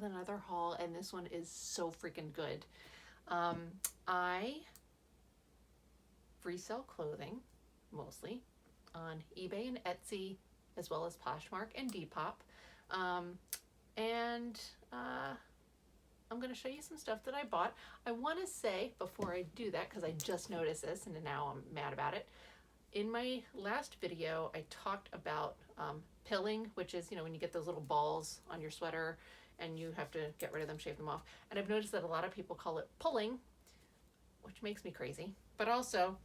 Another haul, and this one is so freaking good. I resell clothing mostly on eBay and Etsy, as well as Poshmark and Depop. And I'm going to show you some stuff that I bought. I want to say before I do that, because I just noticed this and now I'm mad about it. In my last video, I talked about pilling, which is, when you get those little balls on your sweater and you have to get rid of them, shave them off. And I've noticed that a lot of people call it pulling, which makes me crazy, but also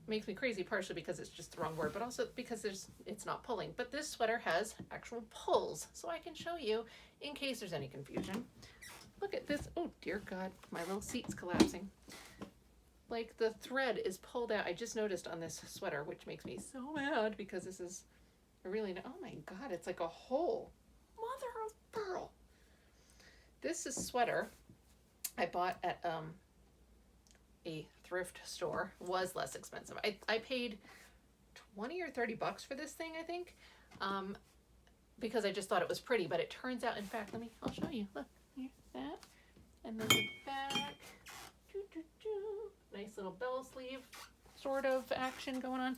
makes me crazy partially because it's just the wrong word, but also because it's not pulling. But this sweater has actual pulls, so I can show you in case there's any confusion. Look at this. Oh dear God, my little seat's collapsing. Like the thread is pulled out. I just noticed on this sweater, which makes me so mad because this is a really, oh my God, it's like a hole. Mother of pearl. This is sweater I bought at a thrift store. Was less expensive. I paid 20 or 30 bucks for this thing, I think, because I just thought it was pretty, but it turns out, in fact, I'll show you. Look, here's that. And then the back. Nice little bell sleeve sort of action going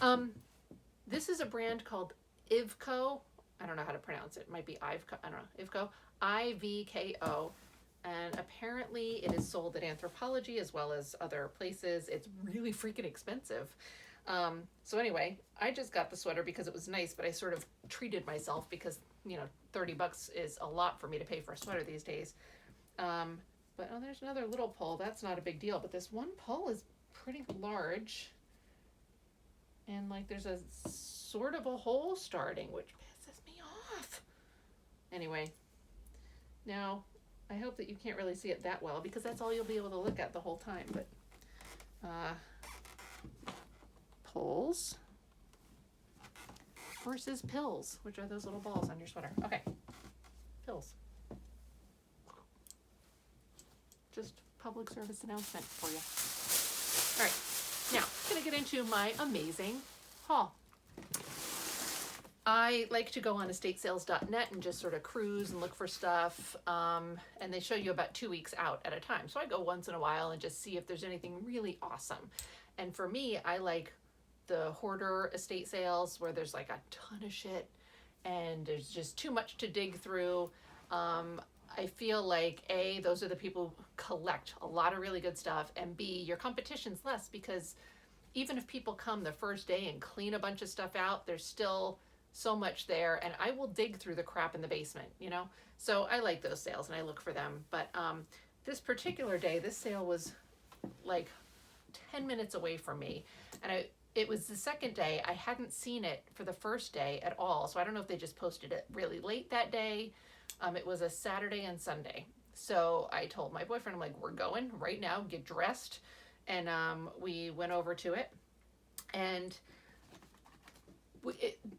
on. This is a brand called Ivco. I don't know how to pronounce it. It might be Ivco. I don't know. Ivco. Ivko. And apparently it is sold at Anthropology as well as other places. It's really freaking expensive. So anyway, I just got the sweater because it was nice, but I sort of treated myself because, 30 bucks is a lot for me to pay for a sweater these days. But oh, there's another little pull. That's not a big deal. But this one pull is pretty large. And like there's a sort of a hole starting, which pisses me off. Anyway, now I hope that you can't really see it that well because that's all you'll be able to look at the whole time. But pulls versus pills, which are those little balls on your sweater. Okay, pills. Just public service announcement for you. All right, now I'm going to get into my amazing haul. I like to go on estatesales.net and just sort of cruise and look for stuff, and they show you about 2 weeks out at a time. So I go once in a while and just see if there's anything really awesome. And for me, I like the hoarder estate sales where there's like a ton of shit and there's just too much to dig through. I feel like A, those are the people who collect a lot of really good stuff, and B, your competition's less because even if people come the first day and clean a bunch of stuff out, there's still so much there, and I will dig through the crap in the basement, So I like those sales and I look for them. But this particular day, this sale was like 10 minutes away from me, and it was the second day. I hadn't seen it for the first day at all, so I don't know if they just posted it really late that day. It was a Saturday and Sunday. So I told my boyfriend, I'm like, we're going right now, get dressed. And we went over to it. And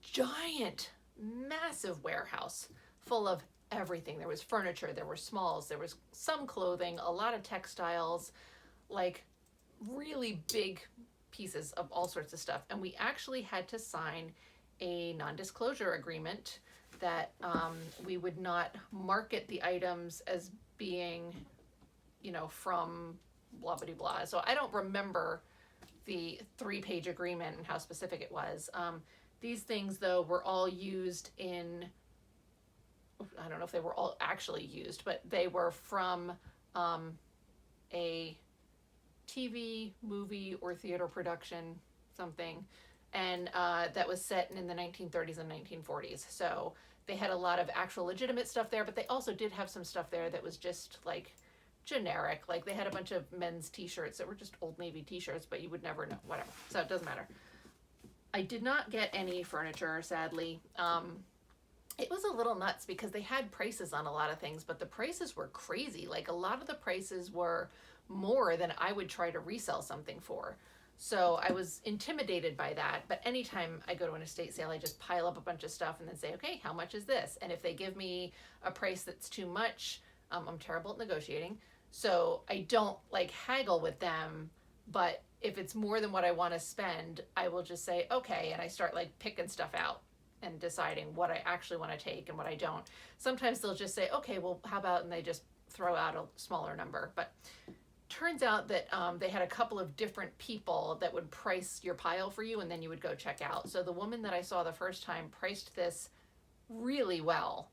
giant, massive warehouse full of everything. There was furniture, there were smalls, there was some clothing, a lot of textiles, like really big pieces of all sorts of stuff. And we actually had to sign a non-disclosure agreement that we would not market the items as being, from blah, blah, blah. So I don't remember the 3-page agreement and how specific it was. These things, though, were all used in, I don't know if they were all actually used, but they were from a TV, movie, or theater production, something, and that was set in the 1930s and 1940s. So they had a lot of actual legitimate stuff there, but they also did have some stuff there that was just like generic. Like they had a bunch of men's t-shirts that were just Old Navy t-shirts, but you would never know, whatever. So it doesn't matter. I did not get any furniture, sadly. It was a little nuts because they had prices on a lot of things, but the prices were crazy. Like a lot of the prices were more than I would try to resell something for. So I was intimidated by that. But anytime I go to an estate sale, I just pile up a bunch of stuff and then say, okay, how much is this? And if they give me a price that's too much, I'm terrible at negotiating. So I don't like haggle with them, but if it's more than what I want to spend, I will just say, okay. And I start like picking stuff out. and deciding what I actually want to take and what I don't. Sometimes they'll just say, okay, well, how about, and they just throw out a smaller number. But turns out that they had a couple of different people that would price your pile for you, and then you would go check out. So the woman that I saw the first time priced this really well.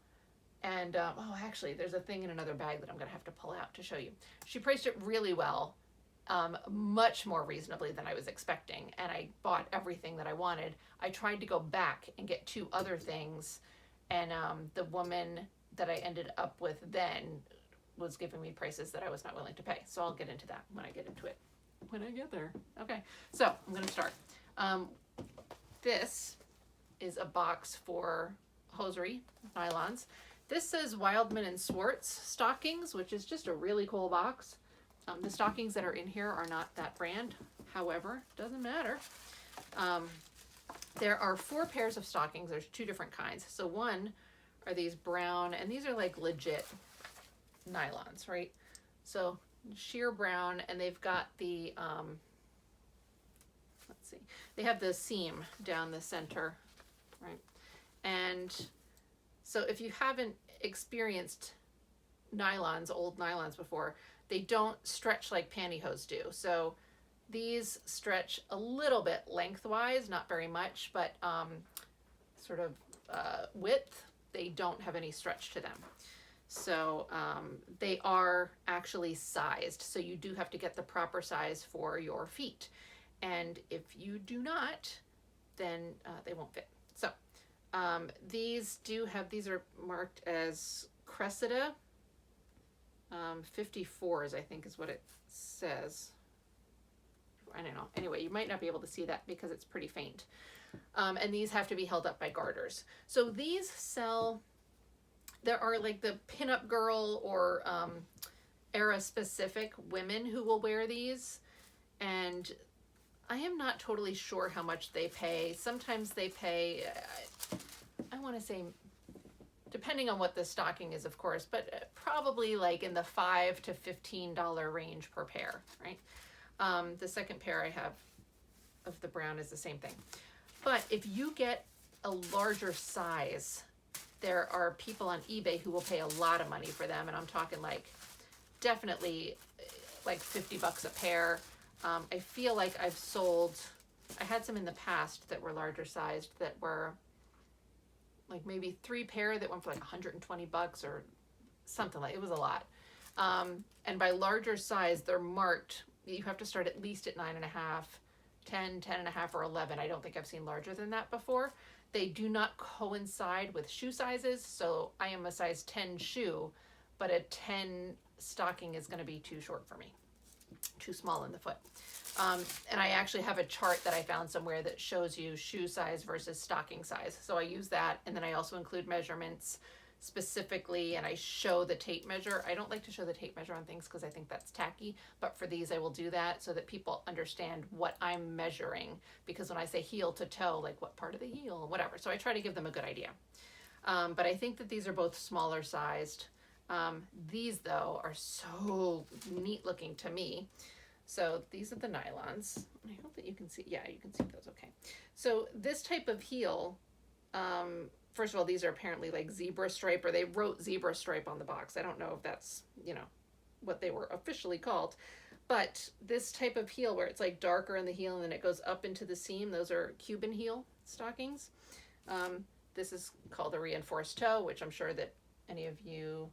And oh, actually, there's a thing in another bag that I'm going to have to pull out to show you. She priced it really well, much more reasonably than I was expecting, and I bought everything that I wanted. I tried to go back and get 2 other things, and the woman that I ended up with then was giving me prices that I was not willing to pay. So I'll get into that when I get into it. When I get there. Okay, so I'm going to start. This is a box for hosiery, nylons. This says Wildman and Swartz stockings, which is just a really cool box. The stockings that are in here are not that brand. However, doesn't matter. There are 4 pairs of stockings. There's 2 different kinds. So one are these brown, and these are like legit nylons, right? So sheer brown, and they've got the, let's see, they have the seam down the center, right? And so if you haven't experienced nylons, old nylons before, they don't stretch like pantyhose do. So these stretch a little bit lengthwise, not very much, but sort of width, they don't have any stretch to them. So they are actually sized. So you do have to get the proper size for your feet. And if you do not, then they won't fit. So these are marked as Cressida. 54s, I think, is what it says. I don't know. Anyway, you might not be able to see that because it's pretty faint. And these have to be held up by garters. So these sell, there are like the pinup girl or era specific women who will wear these. And I am not totally sure how much they pay. Sometimes they pay, I want to say, depending on what the stocking is, of course, but probably like in the $5 to $15 range per pair, right? The second pair I have of the brown is the same thing. But if you get a larger size, there are people on eBay who will pay a lot of money for them, and I'm talking like definitely like $50 a pair. I feel like I had some in the past that were larger sized that were like maybe 3 pair that went for like $120 or something like, it was a lot. And by larger size, they're marked, you have to start at least at 9.5, 10, 10.5, or 11. I don't think I've seen larger than that before. They do not coincide with shoe sizes. So I am a size 10 shoe, but a 10 stocking is going to be too short for me, too small in the foot. And I actually have a chart that I found somewhere that shows you shoe size versus stocking size. So I use that, and then I also include measurements specifically, and I show the tape measure. I don't like to show the tape measure on things because I think that's tacky, but for these I will do that so that people understand what I'm measuring, because when I say heel to toe, like what part of the heel, whatever. So I try to give them a good idea. But I think that these are both smaller sized. These though are so neat looking to me. So these are the nylons. I hope that you can see, yeah, you can see those okay. So this type of heel, first of all, these are apparently like zebra stripe, or they wrote zebra stripe on the box. I don't know if that's, you know, what they were officially called. But this type of heel where it's like darker in the heel and then it goes up into the seam, those are Cuban heel stockings. This is called a reinforced toe, which I'm sure that any of you,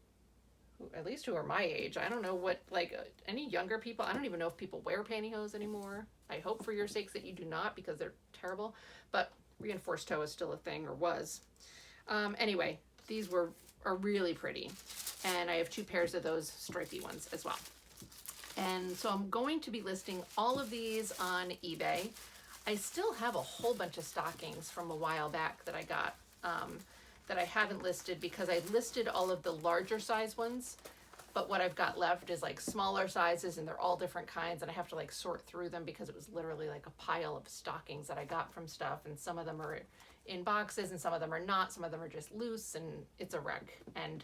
at least who are my age, I don't know what, like any younger people, I don't even know if people wear pantyhose anymore. I hope for your sakes that you do not, because they're terrible, but reinforced toe is still a thing, or was. Anyway, these are really pretty, and I have 2 pairs of those stripy ones as well. And so I'm going to be listing all of these on eBay. I still have a whole bunch of stockings from a while back that I got that I haven't listed, because I listed all of the larger size ones, but what I've got left is like smaller sizes, and they're all different kinds, and I have to like sort through them because it was literally like a pile of stockings that I got from stuff, and some of them are in boxes and some of them are not, some of them are just loose, and it's a wreck, and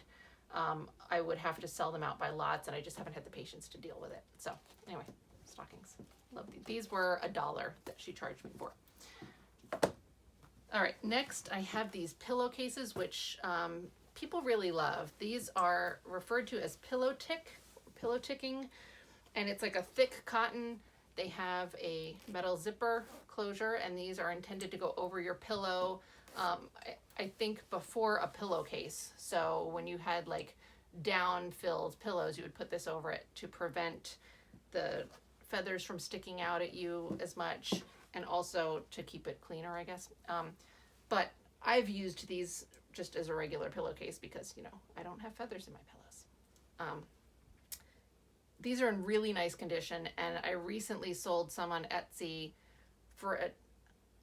I would have to sell them out by lots, and I just haven't had the patience to deal with it. So anyway, stockings, love these. These were $1 that she charged me for. All right, next I have these pillowcases, which people really love. These are referred to as pillow ticking, and it's like a thick cotton. They have a metal zipper closure, and these are intended to go over your pillow. I think before a pillowcase. So when you had like down-filled pillows, you would put this over it to prevent the feathers from sticking out at you as much, and also to keep it cleaner, I guess. But I've used these just as a regular pillowcase because, you know, I don't have feathers in my pillows. These are in really nice condition, and I recently sold some on Etsy for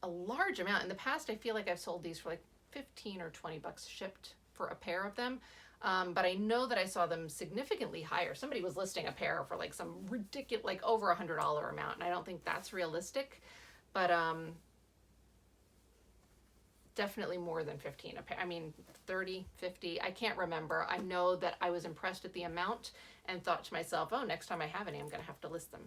a large amount. In the past, I feel like I've sold these for like 15 or 20 bucks shipped for a pair of them. But I know that I saw them significantly higher. Somebody was listing a pair for like some ridiculous, like over $100 amount, and I don't think that's realistic. But definitely more than 15 a pair. I mean, 30, 50, I can't remember. I know that I was impressed at the amount and thought to myself, oh, next time I have any, I'm going to have to list them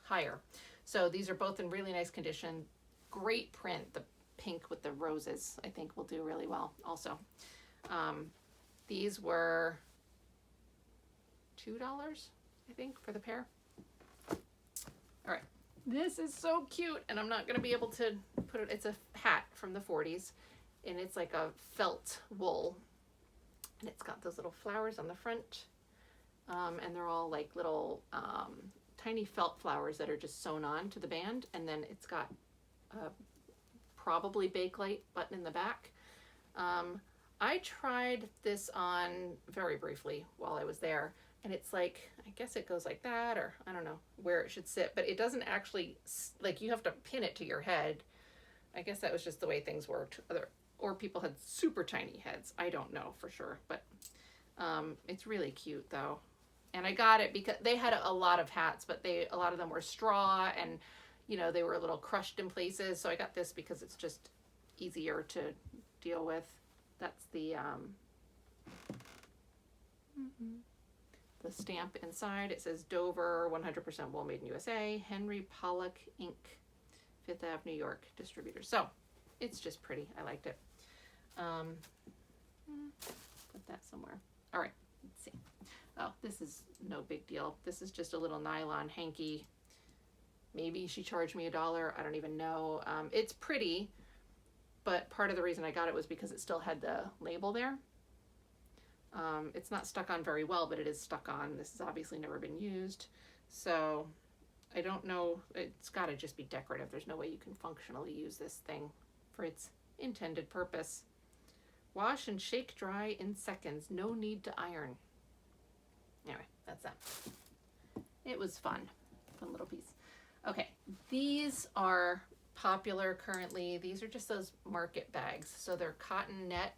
higher. So these are both in really nice condition. Great print. The pink with the roses, I think, will do really well also. These were $2, I think, for the pair. All right. This is so cute, and I'm not going to be able to put it. It's a hat from the 40s, and it's like a felt wool, and it's got those little flowers on the front, and they're all like little tiny felt flowers that are just sewn on to the band, and then it's got a probably Bakelite button in the back. I tried this on very briefly while I was there, and it's like, I guess it goes like that, or I don't know where it should sit, but it doesn't actually, like, you have to pin it to your head. I guess that was just the way things worked. Or people had super tiny heads. I don't know for sure, but it's really cute though. And I got it because they had a lot of hats, but a lot of them were straw, and you know, they were a little crushed in places. So I got this because it's just easier to deal with. That's the stamp inside. It says Dover, 100% wool made in USA, Henry Pollock Inc., Fifth Ave, New York, distributor. So it's just pretty. I liked it. Put that somewhere. All right, let's see. Oh, this is no big deal. This is just a little nylon hanky. Maybe she charged me $1. I don't even know. It's pretty, but part of the reason I got it was because it still had the label there. It's not stuck on very well, but it is stuck on. This has obviously never been used. So I don't know. It's got to just be decorative. There's no way you can functionally use this thing for its intended purpose. Wash and shake dry in seconds. No need to iron. Anyway, that's that. It was fun. Fun little piece. Okay, these are popular currently. These are just those market bags. So they're cotton net.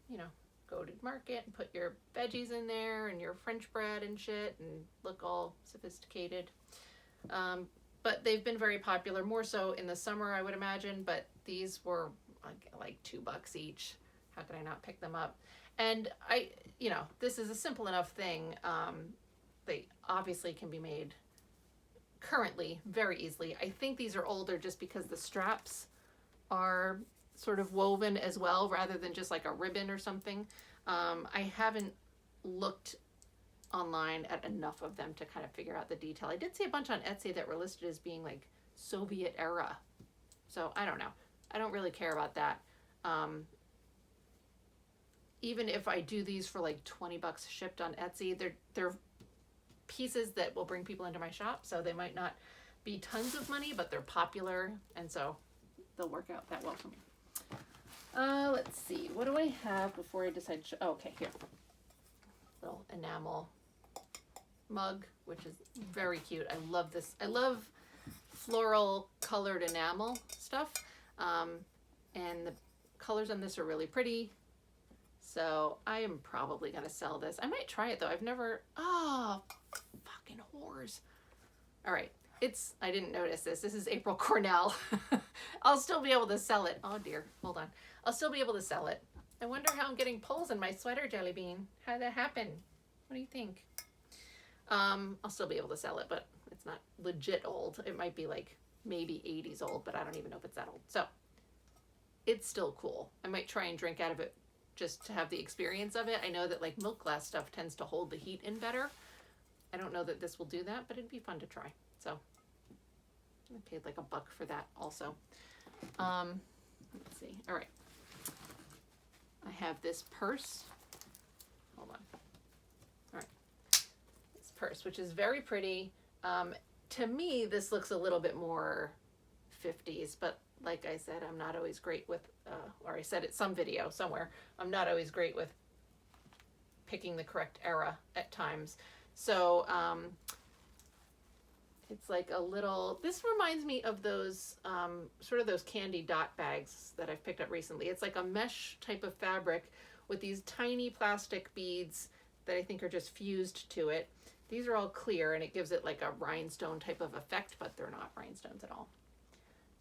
You know, go to market and put your veggies in there and your French bread and shit and look all sophisticated. But they've been very popular, more so in the summer, I would imagine. But these were like $2 each. How could I not pick them up? And you know, this is a simple enough thing. They obviously can be made currently very easily. I think these are older just because the straps are sort of woven as well, rather than just like a ribbon or something. I haven't looked online at enough of them to kind of figure out the detail. I did see a bunch on Etsy that were listed as being like Soviet era. So I don't know. I don't really care about that. Even if I do these for like 20 bucks shipped on Etsy, they're pieces that will bring people into my shop. So they might not be tons of money, but they're popular. And so they'll work out that well for me. Let's see. What do I have before I decide? Oh, okay, here. Little enamel mug, which is very cute. I love this. I love floral colored enamel stuff. And the colors on this are really pretty. So I am probably going to sell this. I might try it though. I've never, oh, fucking whores. All right. I didn't notice this. This is April Cornell. I'll still be able to sell it. Oh dear. Hold on. I'll still be able to sell it. I wonder how I'm getting poles in my sweater, Jelly Bean. How did that happen? What do you think? I'll still be able to sell it, but it's not legit old. It might be like maybe 80s old, but I don't even know if it's that old. So it's still cool. I might try and drink out of it just to have the experience of it. I know that like milk glass stuff tends to hold the heat in better. I don't know that this will do that, but it'd be fun to try. So I paid like $1 for that also. Let's see. All right. I have this purse. Hold on. All right. This purse, which is very pretty. To me, this looks a little bit more 50s, but like I said, I'm not always great with, or I said it some video somewhere, I'm not always great with picking the correct era at times. So it's like a little, this reminds me of those, sort of those candy dot bags that I've picked up recently. It's like a mesh type of fabric with these tiny plastic beads that I think are just fused to it. These are all clear and it gives it like a rhinestone type of effect, but they're not rhinestones at all.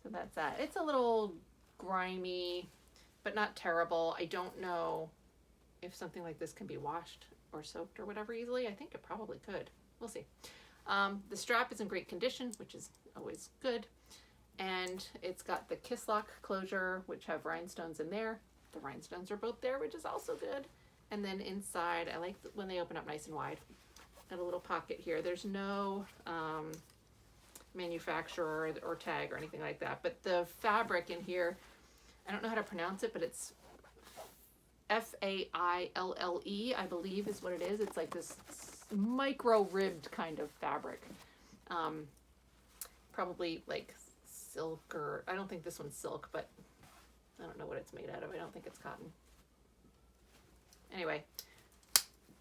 So that's that. It's a little grimy, but not terrible. I don't know if something like this can be washed or soaked or whatever easily. I think it probably could. We'll see. The strap is in great condition, which is always good. And it's got the kiss lock closure, which have rhinestones in there. The rhinestones are both there, which is also good. And then inside, I like when they open up nice and wide. Got a little pocket here. There's no manufacturer or tag or anything like that. But the fabric in here, I don't know how to pronounce it, but it's Faille, I believe is what it is. It's like this micro ribbed kind of fabric. Probably like silk, or I don't think this one's silk, but I don't know what it's made out of. I don't think it's cotton. Anyway,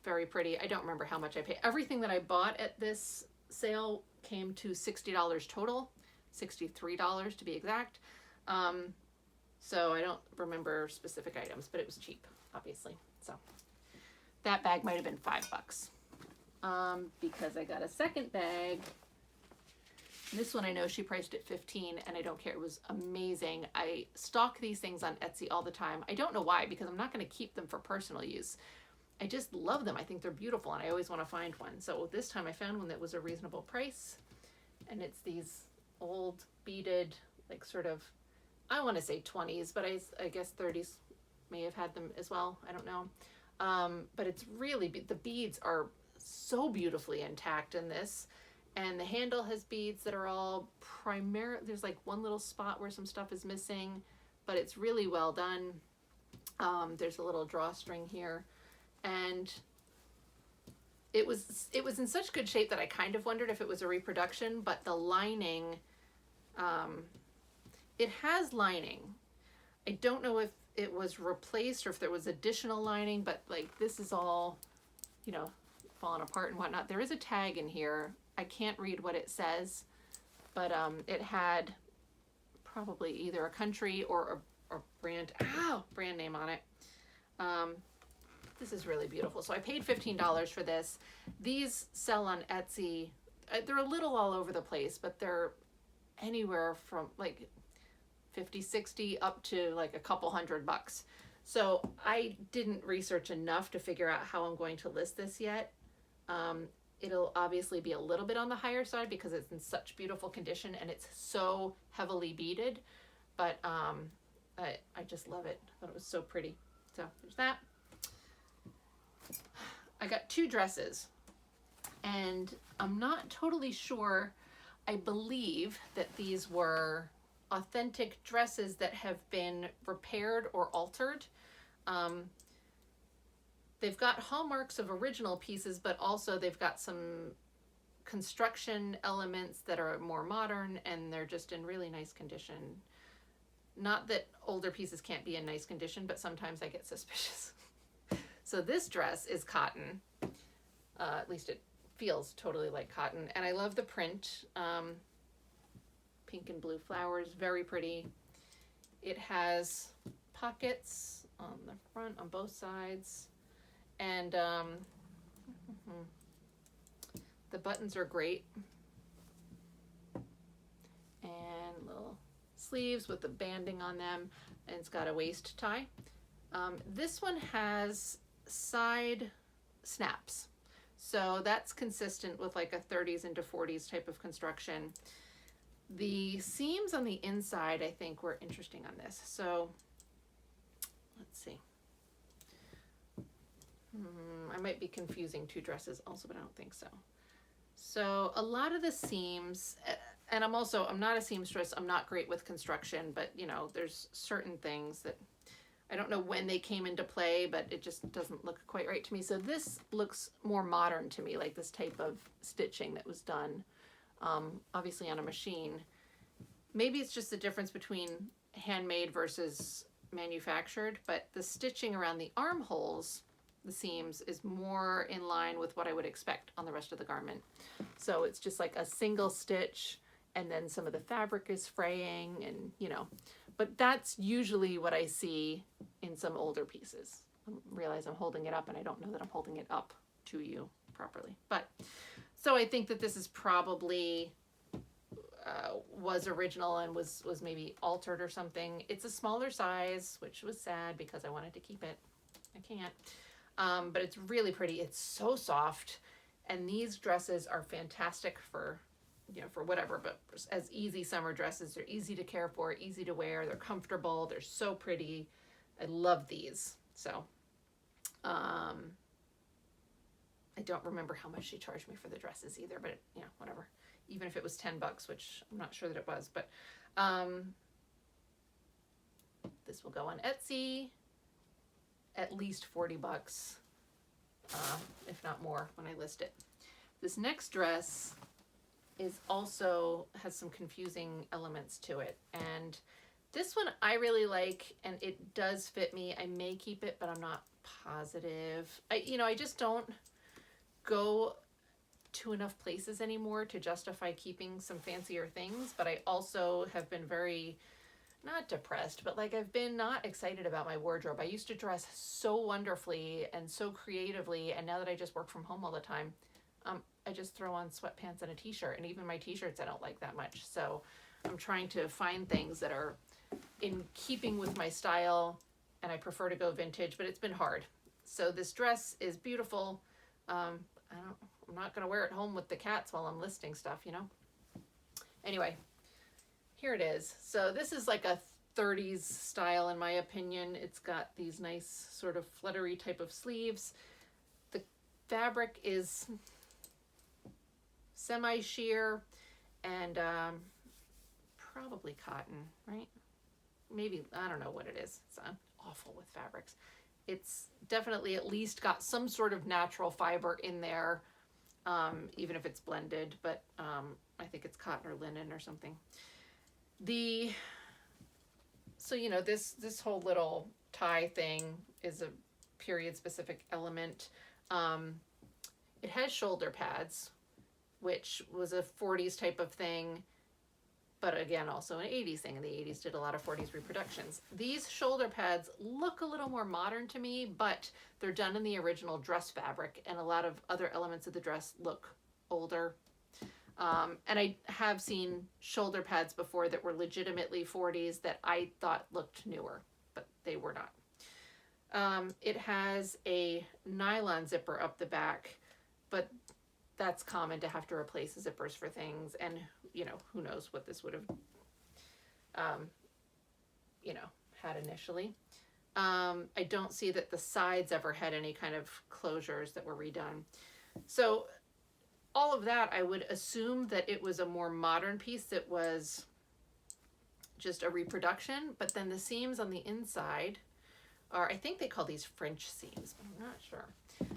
very pretty. I don't remember how much I paid. Everything that I bought at this sale came to $60 total, $63 to be exact. So I don't remember specific items, but it was cheap, obviously. So that bag might have been $5. Because I got a second bag. This one I know she priced it $15, and I don't care. It was amazing. I stock these things on Etsy all the time. I don't know why, because I'm not going to keep them for personal use. I just love them. I think they're beautiful, and I always want to find one. So this time I found one that was a reasonable price, and it's these old beaded, like sort of, I want to say 20s, but I guess 30s may have had them as well. I don't know. But it's really, the beads are so beautifully intact in this. And the handle has beads that are all there's like one little spot where some stuff is missing, but it's really well done. There's a little drawstring here. And it was in such good shape that I kind of wondered if it was a reproduction, but the lining, it has lining. I don't know if it was replaced or if there was additional lining, but like this is all, you know, falling apart and whatnot. There is a tag in here. I can't read what it says, but it had probably either a country or a brand name on it. This is really beautiful. So I paid $15 for this. These sell on Etsy. They're a little all over the place, but they're anywhere from like 50, 60 up to like a couple $100. So I didn't research enough to figure out how I'm going to list this yet. It'll obviously be a little bit on the higher side because it's in such beautiful condition and it's so heavily beaded, but I just love it. I thought it was so pretty. So there's that. I got 2 dresses, and I'm not totally sure. I believe that these were authentic dresses that have been repaired or altered. They've got hallmarks of original pieces, but also they've got some construction elements that are more modern, and they're just in really nice condition. Not that older pieces can't be in nice condition, but sometimes I get suspicious. So this dress is cotton. At least it feels totally like cotton. And I love the print. Pink and blue flowers, very pretty. It has pockets on the front, on both sides. And the buttons are great. And little sleeves with the banding on them. And it's got a waist tie. This one has side snaps. So that's consistent with like a 30s into 40s type of construction. The seams on the inside, I think, were interesting on this. So let's see. I might be confusing two dresses also, but I don't think so. So a lot of the seams, and I'm not a seamstress. I'm not great with construction, but you know, there's certain things that I don't know when they came into play, but it just doesn't look quite right to me. So this looks more modern to me, like this type of stitching that was done, obviously on a machine. Maybe it's just the difference between handmade versus manufactured, but the stitching around the armholes, the seams, is more in line with what I would expect on the rest of the garment. So it's just like a single stitch, and then some of the fabric is fraying, and you know, but that's usually what I see in some older pieces. I realize I'm holding it up and I don't know that I'm holding it up to you properly. But so I think that this is probably was original and was maybe altered or something. It's a smaller size, which was sad because I wanted to keep it. I can't. But it's really pretty. It's so soft. And these dresses are fantastic for, you know, for whatever, but as easy summer dresses. They're easy to care for, easy to wear. They're comfortable. They're so pretty. I love these. So, I don't remember how much she charged me for the dresses either, but you know, whatever. Even if it was $10, which I'm not sure that it was, but, this will go on Etsy, at least $40, if not more when I list it. This next dress is also has some confusing elements to it, and this one I really like, and it does fit me. I may keep it, but I'm not positive. I just don't go to enough places anymore to justify keeping some fancier things, but I also have been very, not depressed, but like I've been not excited about my wardrobe. I used to dress so wonderfully and so creatively, and now that I just work from home all the time, I just throw on sweatpants and a t-shirt, and even my t-shirts I don't like that much. So I'm trying to find things that are in keeping with my style, and I prefer to go vintage, but it's been hard. So this dress is beautiful. I'm not going to wear it home with the cats while I'm listing stuff, you know? Anyway, here it is. So this is like a 30s style in my opinion. It's got these nice sort of fluttery type of sleeves. The fabric is semi-sheer and probably cotton, right? Maybe, I don't know what it is. I'm awful with fabrics. It's definitely at least got some sort of natural fiber in there, even if it's blended, but I think it's cotton or linen or something. So you know, this whole little tie thing is a period specific element. It has shoulder pads, which was a 40s type of thing, but again, also an 80s thing, and the 80s did a lot of 40s reproductions. These shoulder pads look a little more modern to me, but they're done in the original dress fabric, and a lot of other elements of the dress look older. And I have seen shoulder pads before that were legitimately 40s that I thought looked newer, but they were not. It has a nylon zipper up the back, but that's common to have to replace zippers for things, and you know, who knows what this would have had initially. I don't see that the sides ever had any kind of closures that were redone. So all of that, I would assume that it was a more modern piece that was just a reproduction, but then the seams on the inside are, I think they call these French seams, but I'm not sure.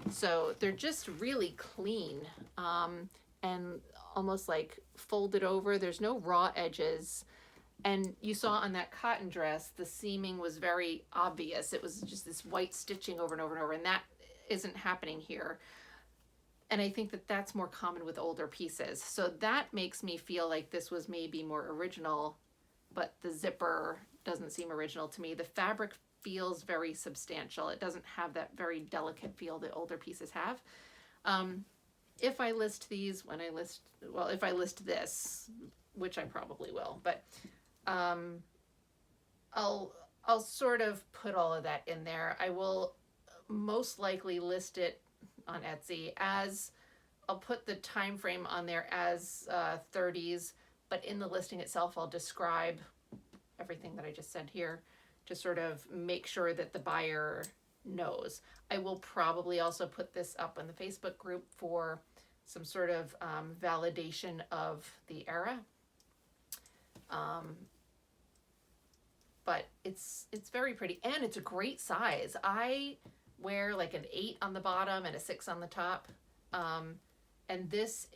So they're just really clean, and almost like folded over. There's no raw edges. And you saw on that cotton dress, the seaming was very obvious. It was just this white stitching over and over and over, and that isn't happening here. And I think that that's more common with older pieces. So that makes me feel like this was maybe more original, but the zipper doesn't seem original to me. The fabric feels very substantial. It doesn't have that very delicate feel that older pieces have. If I list these, if I list this, which I probably will, but I'll sort of put all of that in there. I will most likely list it on Etsy as, I'll put the time frame on there as 30s, but in the listing itself, I'll describe everything that I just said here to sort of make sure that the buyer knows. I will probably also put this up in the Facebook group for some sort of validation of the era. But it's very pretty, and it's a great size. I wear like an 8 on the bottom and a 6 on the top, and this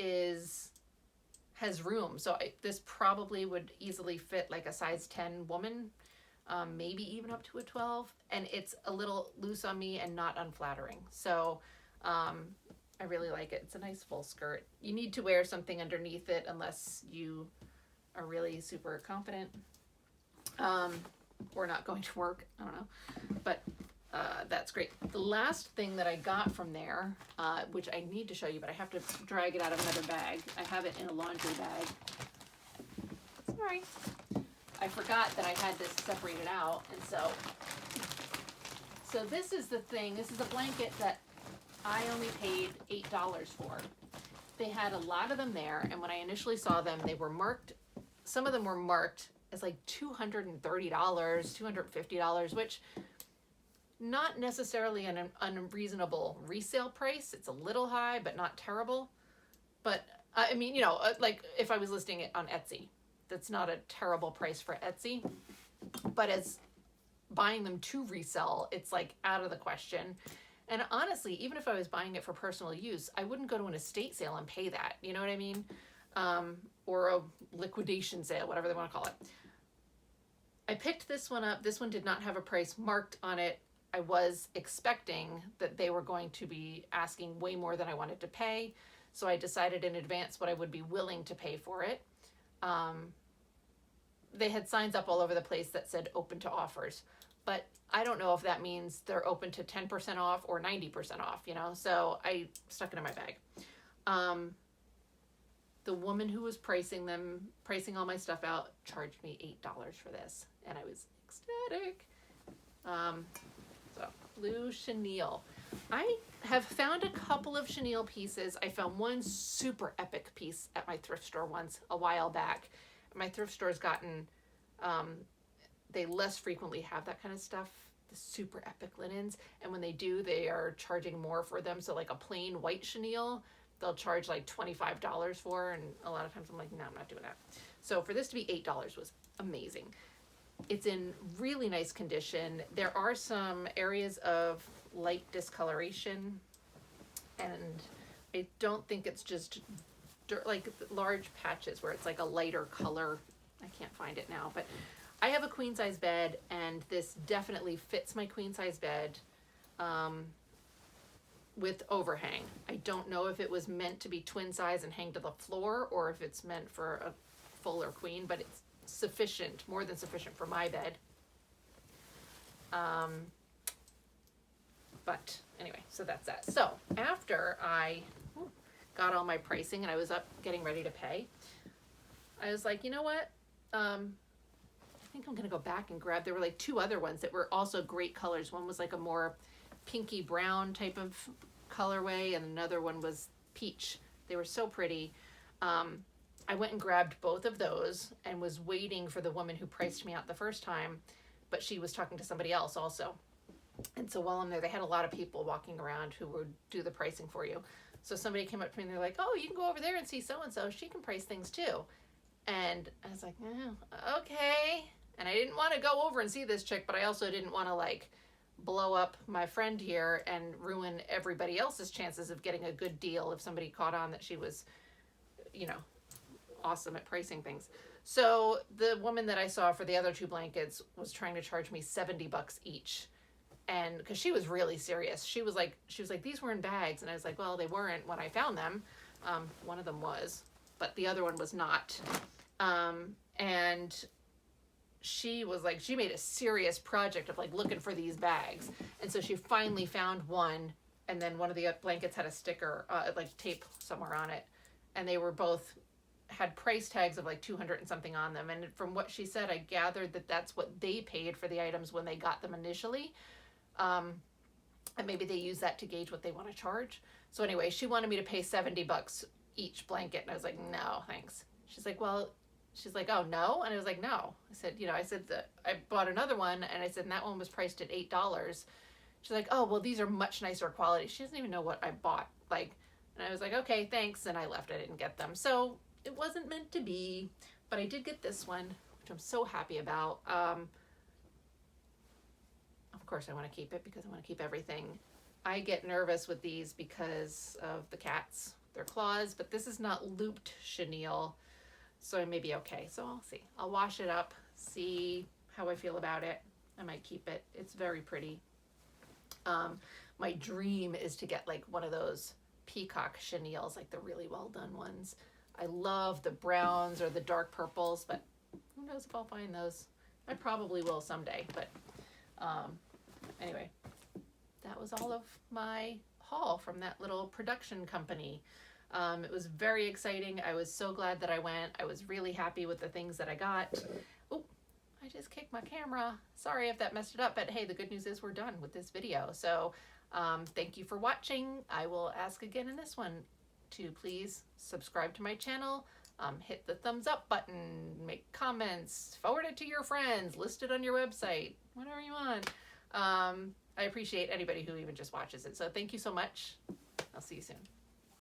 has room, so this probably would easily fit like a size 10 woman, maybe even up to a 12, and it's a little loose on me and not unflattering. So I really like it. It's a nice full skirt. You need to wear something underneath it unless you are really super confident, or not going to work. I don't know, but that's great. The last thing that I got from there, which I need to show you, but I have to drag it out of another bag. I have it in a laundry bag. Sorry. I forgot that I had this separated out, and so this is the thing. This is a blanket that I only paid $8 for. They had a lot of them there, and when I initially saw them, they were marked. Some of them were marked as like $230, $250, which not necessarily an unreasonable resale price. It's a little high, but not terrible. But I mean, you know, like if I was listing it on Etsy, that's not a terrible price for Etsy. But as buying them to resell, it's like out of the question. And honestly, even if I was buying it for personal use, I wouldn't go to an estate sale and pay that. You know what I mean? Or a liquidation sale, whatever they want to call it. I picked this one up. This one did not have a price marked on it. I was expecting that they were going to be asking way more than I wanted to pay. So I decided in advance what I would be willing to pay for it. They had signs up all over the place that said open to offers, but I don't know if that means they're open to 10% off or 90% off, you know? So I stuck it in my bag. The woman who was pricing all my stuff out, charged me $8 for this, and I was ecstatic. So blue chenille. I have found a couple of chenille pieces. I found one super epic piece at my thrift store once a while back. My thrift store's gotten, they less frequently have that kind of stuff, the super epic linens, and when they do, they are charging more for them. So like a plain white chenille, they'll charge like $25 for, and a lot of times I'm like, no, I'm not doing that. So for this to be $8 was amazing. It's in really nice condition. There are some areas of light discoloration, and I don't think it's just like large patches where it's like a lighter color. I can't find it now, but I have a queen size bed, and this definitely fits my queen size bed. With overhang. I don't know if it was meant to be twin size and hang to the floor, or if it's meant for a full or queen, but it's sufficient, more than sufficient for my bed. But anyway, so that's that. So after I got all my pricing and I was up getting ready to pay, I was like, you know what? I think I'm gonna go back and grab, there were like 2 other ones that were also great colors. One was like a more pinky brown type of colorway, and another one was peach. They were so pretty. I went and grabbed both of those and was waiting for the woman who priced me out the first time, but she was talking to somebody else also. And so while I'm there, they had a lot of people walking around who would do the pricing for you. So somebody came up to me and they're like, oh, you can go over there and see so-and-so. She can price things too. And I was like, oh, okay. And I didn't want to go over and see this chick, but I also didn't want to like blow up my friend here and ruin everybody else's chances of getting a good deal if somebody caught on that she was, you know, awesome at pricing things. So the woman that I saw for the other 2 blankets was trying to charge me $70 each. And because she was really serious, she was like, these were in bags. And I was like, well, they weren't when I found them. One of them was, but the other one was not. And she was like, she made a serious project of like looking for these bags. And so she finally found one, and then one of the blankets had a sticker, like tape somewhere on it. And they were both, had price tags of like 200 and something on them. And from what she said, I gathered that that's what they paid for the items when they got them initially. And maybe they use that to gauge what they want to charge. So anyway, she wanted me to pay $70 each blanket. And I was like, no, thanks. She's like, well, she's like, oh, no? And I was like, no. I said, I said that I bought another one, and I said, and that one was priced at $8. She's like, oh, well, these are much nicer quality. She doesn't even know what I bought. Like, and I was like, okay, thanks. And I left. I didn't get them. So it wasn't meant to be, but I did get this one, which I'm so happy about. Of course, I want to keep it because I want to keep everything. I get nervous with these because of the cats, their claws, but this is not looped chenille, so I may be okay. So I'll see. I'll wash it up, see how I feel about it. I might keep it. It's very pretty. My dream is to get like one of those peacock chenilles, like the really well done ones. I love the browns or the dark purples, but who knows if I'll find those. I probably will someday, but anyway, that was all of my haul from that little production company. It was very exciting. I was so glad that I went. I was really happy with the things that I got. Oh, I just kicked my camera. Sorry if that messed it up, but hey, the good news is we're done with this video. So thank you for watching. I will ask again in this one to please subscribe to my channel, hit the thumbs up button, make comments, forward it to your friends, list it on your website, whatever you want. I appreciate anybody who even just watches it. So thank you so much. I'll see you soon.